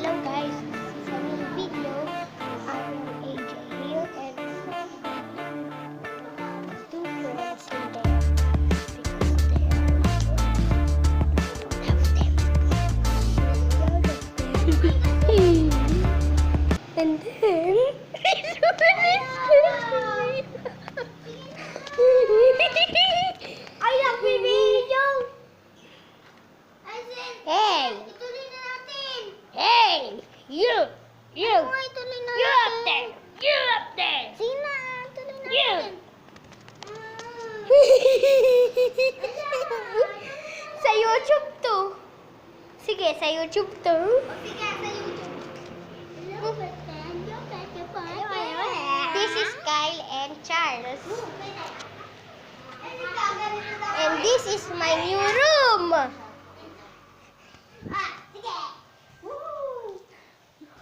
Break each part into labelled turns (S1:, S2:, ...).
S1: Hello guys, this is a new video. I am AJ here and two friends in there because they are love them. And then I love video. Hey! Hey! You up there! You up there!
S2: Sina, tuloy
S1: You!
S2: natin.
S1: Sa YouTube to. Sige, sa YouTube to.
S2: Sige, sa YouTube. Hello, Beten. Yo, Beten po.
S1: This is Kyle and Charles. And this is my new room.
S2: Sige.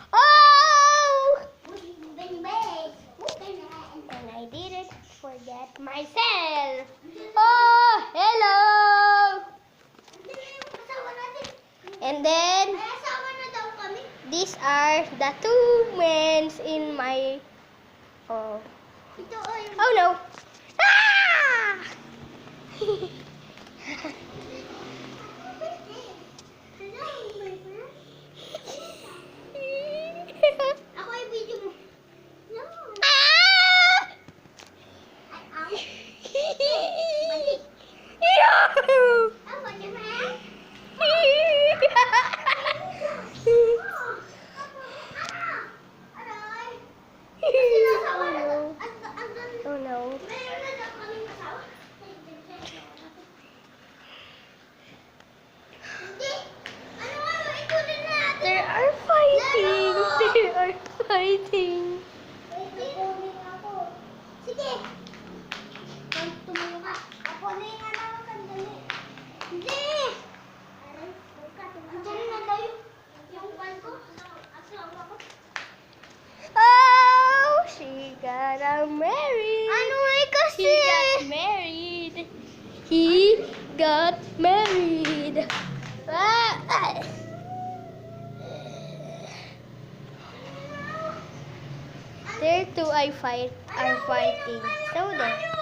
S1: Oh!
S2: Bang, bang.
S1: And I didn't forget myself. Oh, hello! And then,
S2: May asawa na daw kami.
S1: these are the two men in my... Oh,
S2: Ito o yung...
S1: oh no! Ah!
S2: Hello, my friend. Ako ay video mo. No.
S1: Ah!
S2: Ay,
S1: Yahoo!
S2: ang bali, friend. Aray. Sila asawa na daw.
S1: Oh no.
S2: Meron na daw kaming asawa. Hindi. Ano nga ba? Ikunin natin.
S1: They are fighting. They are fighting.
S2: Kunin ako. Sige. Tumuyo ka. Ako na yung anak ko. Sandali. Hindi. Andiyan na daw yung pan ko. Asawa ko.
S1: Oh, she got married.
S2: Ano eh kasi?
S1: He got married. He got married. Ah. There two are fighting. So there.